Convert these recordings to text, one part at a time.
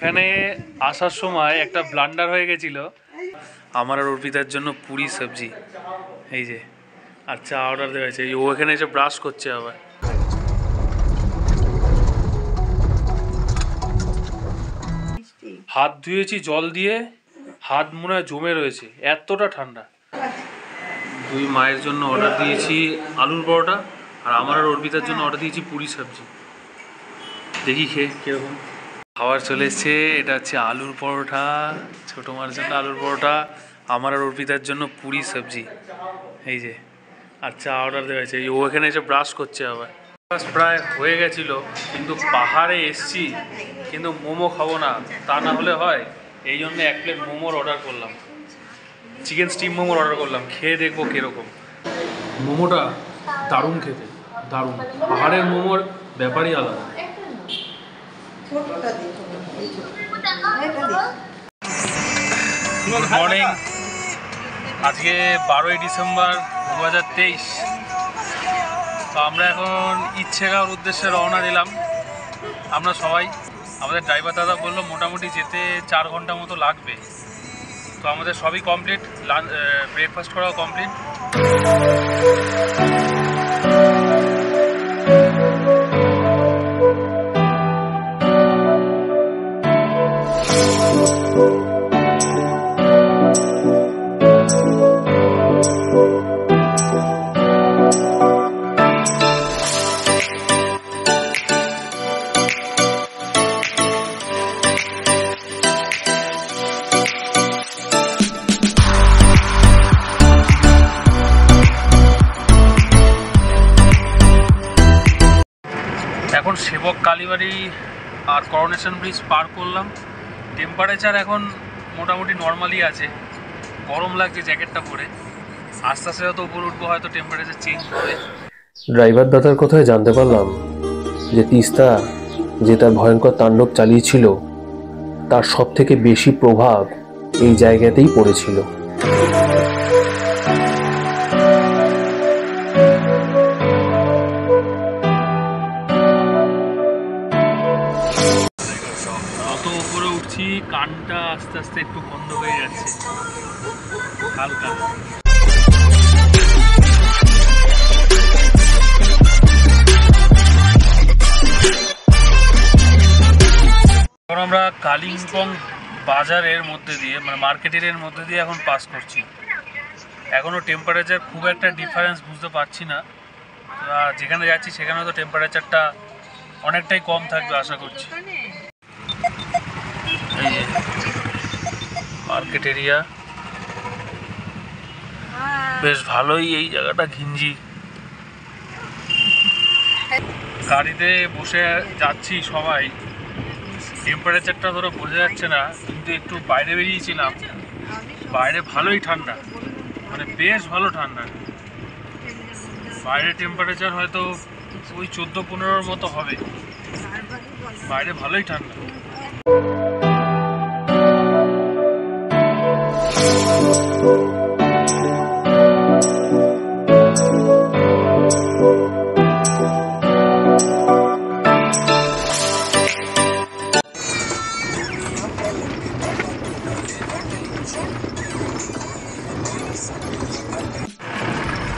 এখানে আসার সময় একটা ব্লান্ডার হয়ে গেছিল। আমার আর অর্পিতার জন্য পুরি সবজি, এই যে, আর চা অর্ডার দেওয়া হয়েছে। ও এখানে এসে ব্রাশ করছে আবার। হাত ধুয়েছি জল দিয়ে, হাত মনে হয় জমে রয়েছে, এতটা ঠান্ডা। দুই মায়ের জন্য অর্ডার দিয়েছি আলুর পরোটা, আর আমার আর অর্পিতার জন্য অর্ডার দিয়েছি পুরি সবজি। দেখি খেয়ে কিরকম। খাবার চলে এসছে। এটা হচ্ছে আলুর পরোটা, ছোটো মার জন্য আলুর পরোটা, আমার আর অর্পিতার জন্য পুরি সবজি, এই যে, আর চা অর্ডার দেওয়া হয়েছে। ও এখানে এসে ব্রাশ করছে আবার। প্রায় হয়ে গেছিলো, কিন্তু পাহাড়ে এসছি, কিন্তু মোমো খাবো না, তা না হলে হয়। এই জন্য 1 প্লেট মোমোর অর্ডার করলাম, চিকেন স্টিম মোমোর অর্ডার করলাম। খেয়ে দেখবো কীরকম। মোমোটা দারুণ খেতে, দারুণ। পাহাড়ের মোমোর ব্যাপারই আলাদা। Good morning. আজকে 12ই ডিসেম্বর 2023। তো আমরা এখন ইচ্ছেগাঁওর উদ্দেশ্যে রওনা দিলাম। আমরা সবাই, আমাদের ড্রাইভার দাদা বললো মোটামুটি যেতে 4 ঘন্টা মতো লাগবে। তো আমাদের সবই কমপ্লিট, ব্রেকফাস্ট করাও কমপ্লিট। এখন সেবক কালীবাড়ি আর করোনেশন ব্রিজ পার করলাম। টেম্পারেচার এখন মোটামুটি নর্মালি আছে, গরম লাগছে জ্যাকেটটা পরে। আস্তে আস্তে যত উপরে উঠবো হয়তো টেম্পারেচার চেঞ্জ হবে। ড্রাইভার দাদার কথায় জানতে পারলাম যে তিস্তা যে তার ভয়ঙ্কর তাণ্ডব চালিয়েছিল, তার সব থেকে বেশি প্রভাব এই জায়গাতেই পড়েছিল। যত উপরে উঠছি কানটা আস্তে আস্তে একটু বন্ধ হয়ে যাচ্ছে হালকা। এখন আমরা কালিম্পং বাজারের মধ্যে দিয়ে, মানে মার্কেটের মধ্যে দিয়ে এখন পাস করছি। এখনও টেম্পারেচার খুব একটা ডিফারেন্স বুঝতে পারছি না। যেখানে যাচ্ছি সেখানে তো টেম্পারেচারটা অনেকটাই কম থাকবে আশা করছি। এই যে মার্কেট এরিয়া, বেশ ভালোই এই জায়গাটা ঘিঞ্জি। গাড়িতে বসে যাচ্ছি সবাই, টেম্পারেচারটা ধরো বোঝা যাচ্ছে না, কিন্তু একটু বাইরে বেরিয়েছিলাম, বাইরে ভালোই ঠান্ডা, মানে বেশ ভালো ঠান্ডা। বাইরে টেম্পারেচার হয়তো ওই 14-15 মতো হবে, বাইরে ভালোই ঠান্ডা।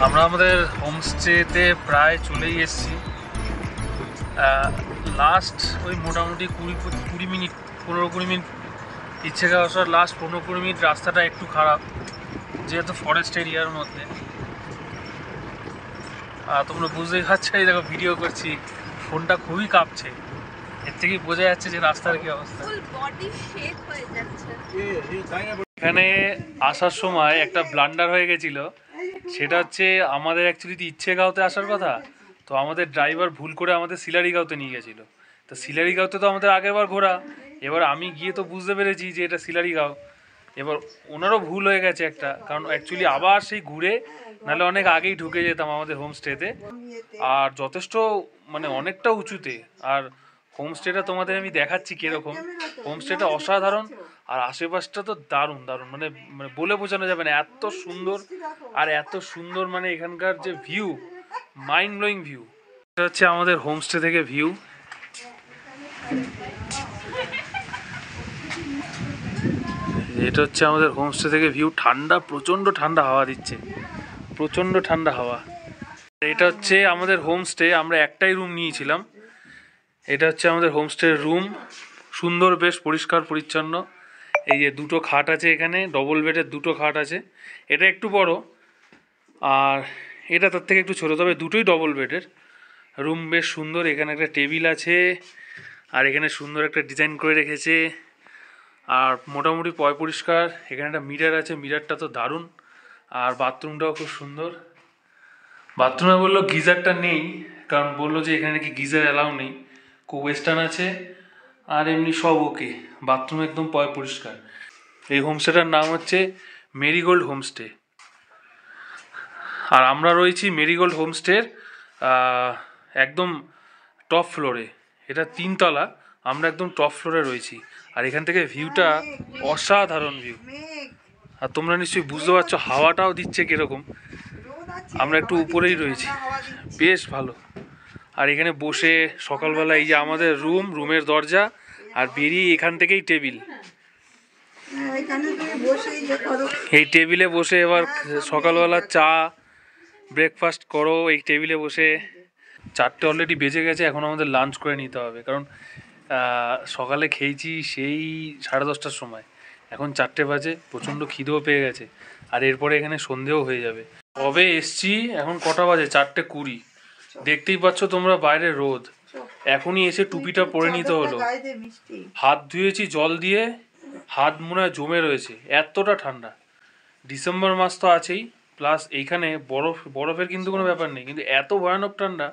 আমরা আমাদের হোমস্টেতে প্রায় চলেই এসেছি। লাস্ট ওই মোটামুটি 20 মিনিট, 15-20 মিনিট ইচ্ছেগাঁও আসার লাস্ট 15-20 মিনিট রাস্তাটা একটু খারাপ, যেহেতু ফরেস্ট এরিয়ার মধ্যে। তোমরা বুঝতেই পারছো, এই দেখো ভিডিও করছি, ফোনটা খুবই কাঁপছে। এর থেকেই বোঝা যাচ্ছে যে রাস্তার কি অবস্থা। এখানে আসার সময় একটা ব্লান্ডার হয়ে গেছিল। সেটা হচ্ছে আমাদের অ্যাকচুয়ালি ইচ্ছেগাঁওতে আসার কথা, তো আমাদের ড্রাইভার ভুল করে আমাদের শিলারিগাঁওতে নিয়ে গেছিলো। তো শিলারিগাঁওতে তো আমাদের আগেরবার ঘোরা, এবার আমি গিয়ে তো বুঝতে পেরেছি যে এটা শিলারিগাঁও। এবার ওনারও ভুল হয়ে গেছে একটা, কারণ অ্যাকচুয়ালি আবার সেই ঘুরে, নাহলে অনেক আগেই ঢুকে যেতাম আমাদের হোমস্টেতে। আর যথেষ্ট, মানে অনেকটা উঁচুতে। আর হোমস্টেটা তোমাদের আমি দেখাচ্ছি কীরকম। হোমস্টেটা অসাধারণ, আর আশেপাশটা তো দারুণ দারুণ, মানে বলে বোঝানো যাবে না, এত সুন্দর। আর এত সুন্দর, মানে এখানকার যে ভিউ, মাইন্ড ব্লোয়িং ভিউ। এটা হচ্ছে আমাদের হোমস্টে থেকে ভিউ। এটা হচ্ছে আমাদের হোমস্টে থেকে ভিউ। ঠান্ডা, প্রচণ্ড ঠান্ডা হাওয়া দিচ্ছে, প্রচণ্ড ঠান্ডা হাওয়া। এটা হচ্ছে আমাদের হোমস্টে, আমরা একটাই রুম নিয়েছিলাম। এটা হচ্ছে আমাদের হোমস্টের রুম, সুন্দর, বেশ পরিষ্কার পরিচ্ছন্ন। এই যে দুটো খাট আছে এখানে, ডবল বেডের দুটো খাট আছে। এটা একটু বড় আর এটা তার থেকে একটু ছোটো, তবে দুটোই ডবল বেডের। রুম বেশ সুন্দর। এখানে একটা টেবিল আছে আর এখানে সুন্দর একটা ডিজাইন করে রেখেছে, আর মোটামুটি পরিষ্কার। এখানে একটা মিরার আছে, মিরারটা তো দারুণ। আর বাথরুমটাও খুব সুন্দর। বাথরুমে বললো গিজারটা নেই, কারণ বললো যে এখানে নাকি গিজার অ্যালাউ নেই। খুব ওয়েস্টার্ন আছে আর এমনি সব ওকে। বাথরুম একদম পরিষ্কার। এই হোমস্টেটার নাম হচ্ছে মেরিগোল্ড হোমস্টে। আর আমরা রয়েছি মেরিগোল্ড হোমস্টের একদম টপ ফ্লোরে। এটা 3 তলা, আমরা একদম টপ ফ্লোরে রয়েছি। আর এখান থেকে ভিউটা অসাধারণ ভিউ। আর তোমরা নিশ্চয়ই বুঝতে পারছো হাওয়াটাও দিচ্ছে কীরকম। আমরা একটু উপরেই রয়েছি, বেশ ভালো। আর এখানে বসে সকালবেলা, এই যে আমাদের রুমের দরজা, আর বেরিয়ে এখান থেকেই টেবিল। এই টেবিলে বসে এবার সকালবেলা চা ব্রেকফাস্ট করো এই টেবিলে বসে। 4টে অলরেডি বেজে গেছে, এখন আমাদের লাঞ্চ করে নিতে হবে, কারণ সকালে খেয়েছি সেই 10:30টার সময়, এখন 4টে বাজে। প্রচণ্ড খিদেও পেয়ে গেছে, আর এরপরে এখানে সন্ধেও হয়ে যাবে। কবে এসছি, এখন কটা বাজে? 4:20। দেখতেই পাচ্ছ তোমরা বাইরে রোদ। এখনই এসে টুপিটা পরে নিতে হলো। হাত ধুয়েছি জল দিয়ে, হাত মনে হয় জমে রয়েছে, এতটা ঠান্ডা। ডিসেম্বর মাস তো আছেই, প্লাস এইখানে বরফের কিন্তু কোনো ব্যাপার নেই, কিন্তু এত ভয়ানক ঠান্ডা,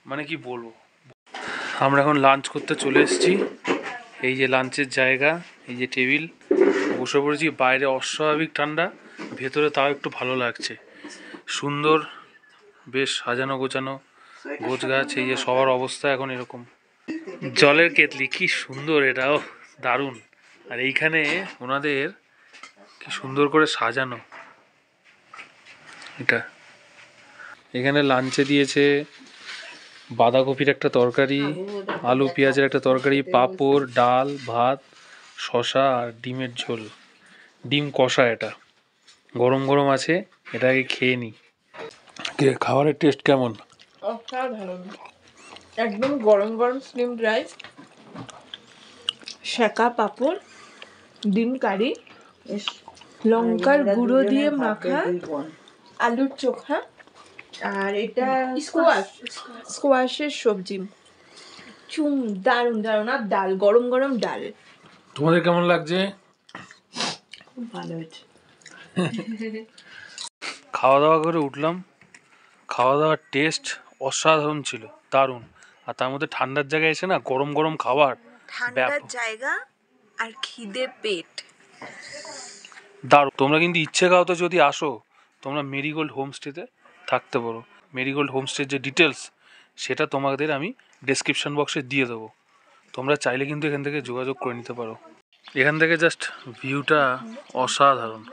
মানে কি বলবো। আমরা এখন লাঞ্চ করতে চলে এসেছি। এই যে লাঞ্চের জায়গা, এই যে টেবিল, বসে পড়েছি। বাইরে অস্বাভাবিক ঠান্ডা, ভেতরে তাও একটু ভালো লাগছে। সুন্দর, বেশ সাজানো গোছানো গোছ গাছ। এই যে সবার অবস্থা এখন এরকম। জলের কেতলি, কি সুন্দর, এটাও দারুণ। আর এইখানে ওনাদের কি সুন্দর করে সাজানো এটা। এখানে লাঞ্চে দিয়েছে বাঁধাকপির একটা তরকারি, আলু পেঁয়াজের একটা তরকারি, পাঁপড়, ডাল, ভাত, শশা আর ডিমের ঝোল, ডিম কষা। এটা গরম গরম আছে, এটাকে খেয়ে নিই। খাবারের টেস্ট কেমন? অসাধারণ, একদম গরম গরম স্লিমড রাইস, শাকা পাঁপড়, ডিম কারি, লঙ্কার গুঁড়ো দিয়ে মাখা আলুর চোখা, আর এটা স্কোয়াশের সবজি, দারুণ দারুণ। আর ডাল, গরম গরম ডাল। তোমাদের কেমন লাগছে? খুব ভালো হয়েছে। খাওয়া দাওয়া করে উঠলাম, খাওয়া দাওয়ার টেস্ট অসাধারণ ছিল, দারুণ। আর তার মধ্যে ঠান্ডার জায়গায় এসে না গরম গরম খাবার, ঠান্ডার জায়গা আর খিদে পেট, দারুণ। তোমরা কিন্তু ইচ্ছে খাও তো যদি আসো, তোমরা মেরিগোল্ড হোমস্টেতে থাকতে পারো। মেরিগোল্ড হোমস্টের যে ডিটেলস, সেটা তোমাদের আমি ডেসক্রিপশন বক্সে দিয়ে দেবো। তোমরা চাইলে কিন্তু এখান থেকে যোগাযোগ করে নিতে পারো। এখান থেকে জাস্ট ভিউটা অসাধারণ,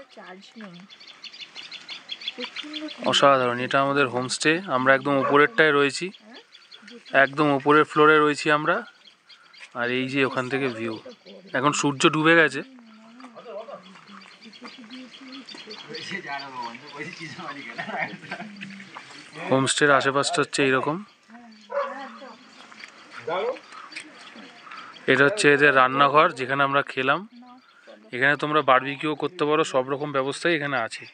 অসাধারণ। এটা আমাদের হোমস্টে, আমরা একদম উপরেরটায় রয়েছি, একদম উপরের ফ্লোরে রয়েছি আমরা। আর এই যে ওখান থেকে ভিউ, এখন সূর্য ডুবে গেছে। হোমস্টের আশেপাশটা হচ্ছে এইরকম। এটা হচ্ছে এদের রান্নাঘর, যেখানে আমরা খেলাম। এখানে তোমরা বারবিকিউ করতে পারো, সব রকম ব্যবস্থাই এখানে আছে।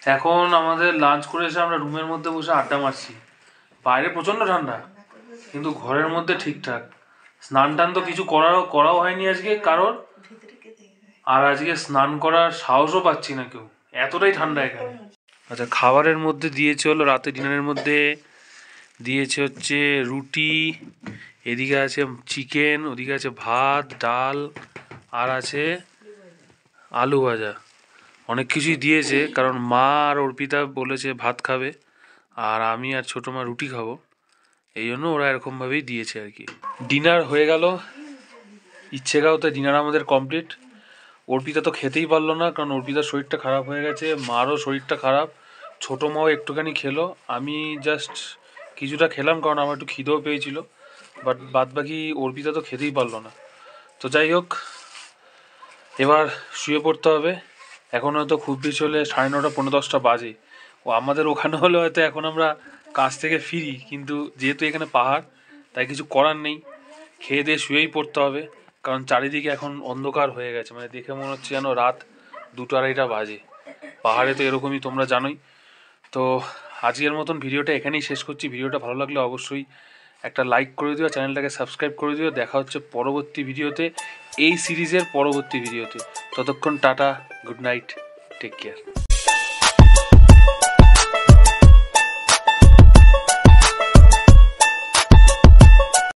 এখন আমাদের লাঞ্চ করে এসে আমরা রুমের মধ্যে বসে আড্ডা মারছি। বাইরে প্রচণ্ড ঠান্ডা, কিন্তু ঘরের মধ্যে ঠিকঠাক। স্নান টান তো কিছু করাও হয়নি আজকে কারোর, আর আজকে স্নান করার সাহসও পাচ্ছি না কেউ, এতটাই ঠান্ডা এখানে। আচ্ছা, খাবারের মধ্যে দিয়েছে হলো, রাতে ডিনারের মধ্যে দিয়েছে হচ্ছে রুটি, এদিকে আছে চিকেন, ওদিকে আছে ভাত, ডাল, আর আছে আলু ভাজা। অনেক কিছুই দিয়েছে, কারণ মা আর অর্পিতা বলেছে ভাত খাবে, আর আমি আর ছোটো মা রুটি খাবো, এই জন্য ওরা এরকমভাবেই দিয়েছে আর কি। ডিনার হয়ে গেল ইচ্ছে খাও, তো ডিনার আমাদের কমপ্লিট। অর্পিতা তো খেতেই পারলো না, কারণ অর্পিতার শরীরটা খারাপ হয়ে গেছে, মারও শরীরটা খারাপ, ছোটো মাও একটুখানি খেলো, আমি জাস্ট কিছুটা খেলাম, কারণ আমার একটু খিদেও পেয়েছিল। বাট বাদ বাকি অর্পিতা তো খেতেই পারলো না। তো যাই হোক, এবার শুয়ে পড়তে হবে। এখন হয়তো খুব বেশি হলে 9:30 পৌনে 10টা বাজে। ও আমাদের ওখানে হলে হয়তো এখন আমরা কাজ থেকে ফিরি, কিন্তু যেহেতু এখানে পাহাড় তাই কিছু করার নেই, খেয়ে দিয়ে শুয়েই পড়তে হবে। কারণ চারিদিকে এখন অন্ধকার হয়ে গেছে, মানে দেখে মনে হচ্ছে যেন রাত 2-2:30 বাজে। পাহাড়ে তো এরকমই, তোমরা জানোই। তো আজকের মতন ভিডিওটা এখানেই শেষ করছি। ভিডিওটা ভালো লাগলে অবশ্যই একটা লাইক করে দিও, চ্যানেলটাকে সাবস্ক্রাইব করে দিও। দেখা হচ্ছে পরবর্তী ভিডিওতে, এই সিরিজের পরবর্তী ভিডিওতে। ততক্ষণ tata, good night, take care.